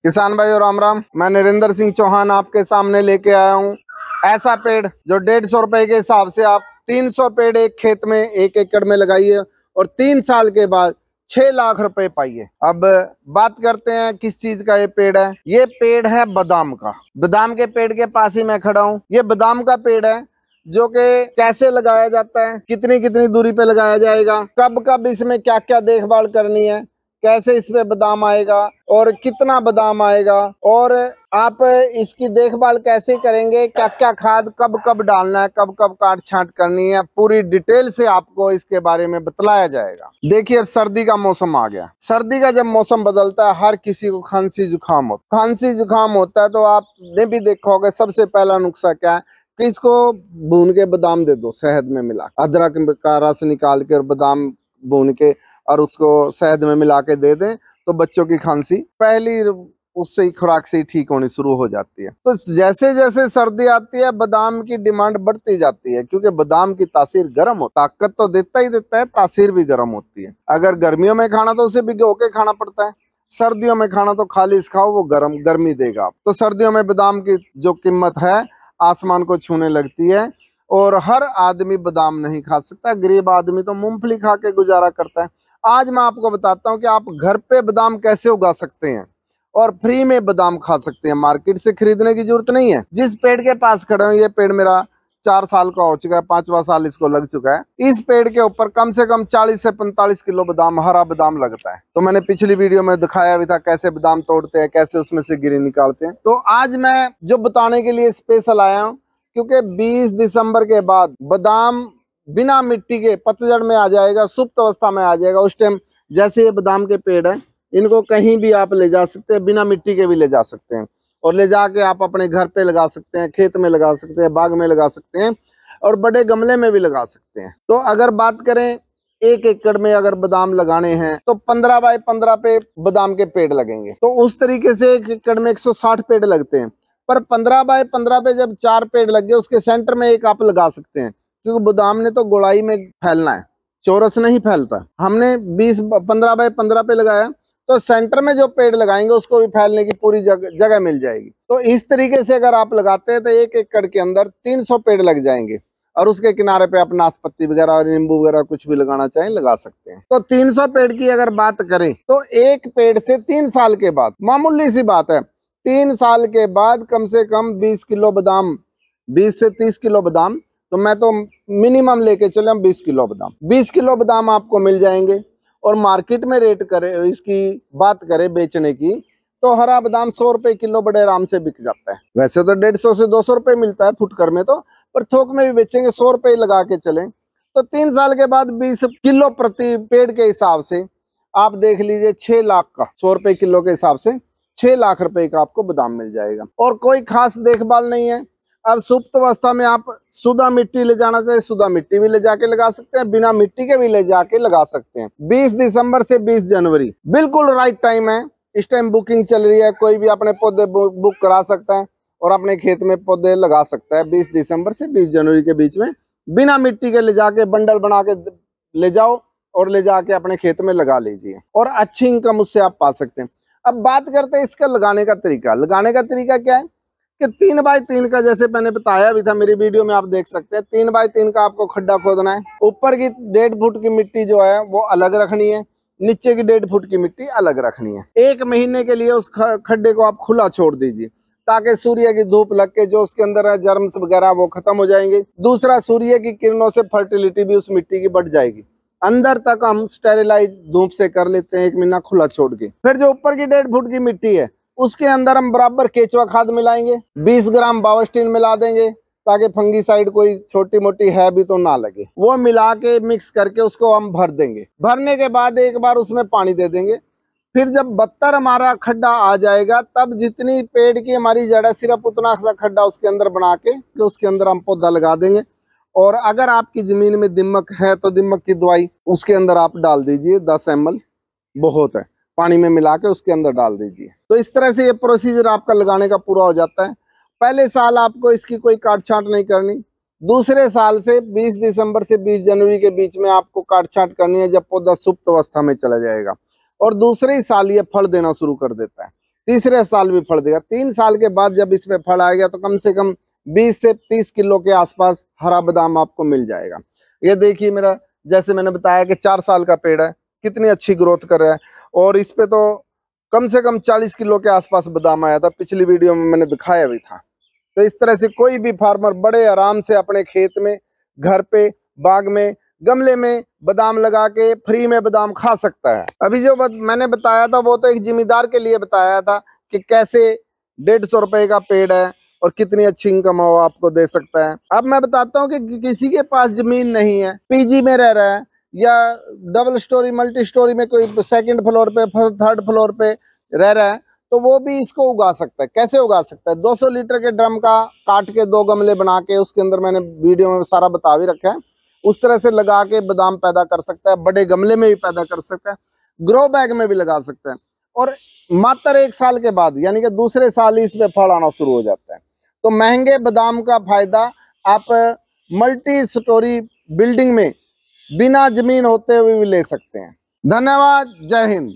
किसान भाइयों राम राम। मैं नरेंद्र सिंह चौहान आपके सामने लेके आया हूँ ऐसा पेड़ जो 150 रुपए के हिसाब से आप 300 पेड़ एक खेत में 1 एकड़ में लगाइए और 3 साल के बाद 6 लाख रुपए पाइए। अब बात करते हैं किस चीज का ये पेड़ है। ये पेड़ है बादाम का। बादाम के पेड़ के पास ही मैं खड़ा हूँ। ये बादाम का पेड़ है जो कि कैसे लगाया जाता है, कितनी कितनी दूरी पे लगाया जाएगा, कब कब इसमें क्या क्या देखभाल करनी है, कैसे इसमें बादाम आएगा और कितना बादाम आएगा, और आप इसकी देखभाल कैसे करेंगे, क्या क्या खाद कब कब डालना है, कब कब काट छांट करनी है, पूरी डिटेल से आपको इसके बारे में बतलाया जाएगा। देखिए, अब सर्दी का मौसम आ गया। सर्दी का जब मौसम बदलता है हर किसी को खांसी जुकाम होता है। खांसी जुकाम होता है तो आपने भी देखा होगा सबसे पहला नुस्खा क्या है कि इसको भून के बादाम दे दो, शहद में मिला, अदरक का रस निकाल के और बादाम भून के और उसको शहद में मिला के दे दें तो बच्चों की खांसी पहली उससे ही खुराक से ही ठीक होनी शुरू हो जाती है। तो जैसे जैसे सर्दी आती है बादाम की डिमांड बढ़ती जाती है, क्योंकि बादाम की तासीर गर्म हो, ताकत तो देता ही देता है, तासीर भी गर्म होती है। अगर गर्मियों में खाना तो उसे भिगो के खाना पड़ता है, सर्दियों में खाना तो खालिश खाओ, वो गर्मी देगा। तो सर्दियों में बादाम की जो कीमत है आसमान को छूने लगती है और हर आदमी बादाम नहीं खा सकता। गरीब आदमी तो मूंगफली खा के गुजारा करता है। आज मैं आपको बताता हूं कि आप घर पे बादाम कैसे उगा सकते हैं और फ्री में बादाम खा सकते हैं। मार्केट से खरीदने की जरूरत नहीं है। जिस पेड़ के पास खड़े हूं, ये पेड़ मेरा 4 साल का हो चुका है, 5वां साल इसको लग चुका है। इस पेड़ के ऊपर कम से कम 40 से 45 किलो बादाम, हरा बादाम लगता है। तो मैंने पिछली वीडियो में दिखाया भी था कैसे बादाम तोड़ते हैं, कैसे उसमें से गिरी निकालते हैं। तो आज मैं जो बताने के लिए स्पेशल आया हूँ, क्योंकि 20 दिसंबर के बाद बादाम बिना मिट्टी के पतझड़ में आ जाएगा, सुप्त अवस्था में आ जाएगा। उस टाइम जैसे ये बादाम के पेड़ हैं, इनको कहीं भी आप ले जा सकते हैं, बिना मिट्टी के भी ले जा सकते हैं और ले जाके आप अपने घर पे लगा सकते हैं, खेत में लगा सकते हैं, बाग में लगा सकते हैं और बड़े गमले में भी लगा सकते हैं। तो अगर बात करें 1 एकड़ में अगर बादाम लगाने हैं तो 15 बाय 15 पे बादाम के पेड़ लगेंगे। तो उस तरीके से 1 एकड़ में 160 पेड़ लगते हैं। पर 15 बाय 15 पे जब 4 पेड़ लग गए, उसके सेंटर में एक आप लगा सकते हैं, क्योंकि बादाम ने तो गोलाई में फैलना है, चौरस नहीं फैलता। हमने 15 बाय 15 पे लगाया तो सेंटर में जो पेड़ लगाएंगे उसको भी फैलने की पूरी जगह मिल जाएगी। तो इस तरीके से अगर आप लगाते हैं तो 1 एकड़ के अंदर 300 पेड़ लग जाएंगे और उसके किनारे पे आप नाशपाती वगैरह और नींबू वगैरह कुछ भी लगाना चाहें लगा सकते हैं। तो 300 पेड़ की अगर बात करें तो एक पेड़ से 3 साल के बाद, मामूली सी बात है, 3 साल के बाद कम से कम 20 किलो बादाम, 20 से 30 किलो बादाम, तो मैं तो मिनिमम लेके चले 20 किलो बादाम, 20 किलो बादाम आपको मिल जाएंगे। और मार्केट में रेट करे, इसकी बात करें बेचने की, तो हरा बादाम 100 रुपए किलो बड़े आराम से बिक जाता है। वैसे तो 150 से 200 रुपए मिलता है फुटकर में, तो पर थोक में भी बेचेंगे, 100 रुपए लगा के चलें तो 3 साल के बाद 20 किलो प्रति पेड़ के हिसाब से आप देख लीजिए 6 लाख का, 100 रुपए किलो के हिसाब से 6 लाख रुपए का आपको बादाम मिल जाएगा। और कोई खास देखभाल नहीं है। अब सुप्त अवस्था में आप सुधा मिट्टी ले जाना चाहिए, सुधा मिट्टी भी ले जाके लगा सकते हैं, बिना मिट्टी के भी ले जाके लगा सकते हैं। 20 दिसंबर से 20 जनवरी बिल्कुल राइट टाइम है। इस टाइम बुकिंग चल रही है, कोई भी अपने पौधे बुक करा सकता है और अपने खेत में पौधे लगा सकता है। 20 दिसंबर से 20 जनवरी के बीच में बिना मिट्टी के ले जाके बंडल बना के ले जाओ और ले जाके अपने खेत में लगा लीजिए और अच्छी इनकम उससे आप पा सकते हैं। अब बात करते हैं इसका लगाने का तरीका। लगाने का तरीका क्या है कि 3 बाय 3 का, जैसे मैंने बताया भी था मेरी वीडियो में, आप देख सकते हैं 3 बाय 3 का आपको खड्डा खोदना है। ऊपर की 1.5 फुट की मिट्टी जो है वो अलग रखनी है, नीचे की 1.5 फुट की मिट्टी अलग रखनी है। 1 महीने के लिए उस खड्डे को आप खुला छोड़ दीजिए ताकि सूर्य की धूप लग के जो उसके अंदर है जर्म्स वगैरह वो खत्म हो जाएंगे। दूसरा, सूर्य की किरणों से फर्टिलिटी भी उस मिट्टी की बढ़ जाएगी। अंदर तक हम स्टेरिलाइज धूप से कर लेते हैं 1 महीना खुला छोड़ के। फिर जो ऊपर की 1.5 फुट की मिट्टी है उसके अंदर हम बराबर केचुआ खाद मिलाएंगे, 20 ग्राम बावस्टीन मिला देंगे ताकि फंगीसाइड कोई छोटी मोटी है भी तो ना लगे। वो मिला के मिक्स करके उसको हम भर देंगे। भरने के बाद एक बार उसमें पानी दे देंगे। फिर जब 72 हमारा खड्डा आ जाएगा तब जितनी पेड़ की हमारी जड़ है सिर्फ उतना सा खड्डा उसके अंदर बना के उसके अंदर हम पौधा लगा देंगे। और अगर आपकी जमीन में दीमक है तो दीमक की दवाई उसके अंदर आप डाल दीजिए, 10 ml बहुत है, पानी में मिला के उसके अंदर डाल दीजिए। तो इस तरह से ये प्रोसीजर आपका लगाने का पूरा हो जाता है। पहले साल आपको इसकी कोई काट छांट नहीं करनी। दूसरे साल से 20 दिसंबर से 20 जनवरी के बीच में आपको काट छांट करनी है, जब पौधा सुप्त अवस्था में चला जाएगा। और दूसरे ही साल ये फल देना शुरू कर देता है। तीसरे साल भी फल देगा। 3 साल के बाद जब इसमें फल आएगा तो कम से कम 20 से 30 किलो के आसपास हरा बादाम आपको मिल जाएगा। ये देखिए मेरा, जैसे मैंने बताया कि 4 साल का पेड़ है, कितनी अच्छी ग्रोथ कर रहा है और इस पे तो कम से कम 40 किलो के आसपास बादाम आया था, पिछली वीडियो में मैंने दिखाया भी था। तो इस तरह से कोई भी फार्मर बड़े आराम से अपने खेत में, घर पे, बाग में, गमले में बादाम लगा के फ्री में बादाम खा सकता है। अभी जो मैंने बताया था वो तो एक जिम्मेदार के लिए बताया था कि कैसे 150 रुपए का पेड़ है और कितनी अच्छी इनकम वो आपको दे सकता है। अब मैं बताता हूँ कि किसी के पास जमीन नहीं है, पीजी में रह रहा है या डबल स्टोरी मल्टी स्टोरी में कोई 2nd फ्लोर पे 3rd फ्लोर पे रह रहा है, तो वो भी इसको उगा सकता है। कैसे उगा सकता है? 200 लीटर के ड्रम का काट के 2 गमले बना के, उसके अंदर मैंने वीडियो में सारा बता भी रखा है, उस तरह से लगा के बादाम पैदा कर सकता है। बड़े गमले में भी पैदा कर सकता है, ग्रो बैग में भी लगा सकता है और मात्र 1 साल के बाद यानी कि दूसरे साल ही इसमें फल आना शुरू हो जाता है। तो महंगे बादाम का फायदा आप मल्टी स्टोरी बिल्डिंग में बिना जमीन होते हुए भी ले सकते हैं। धन्यवाद, जय हिंद।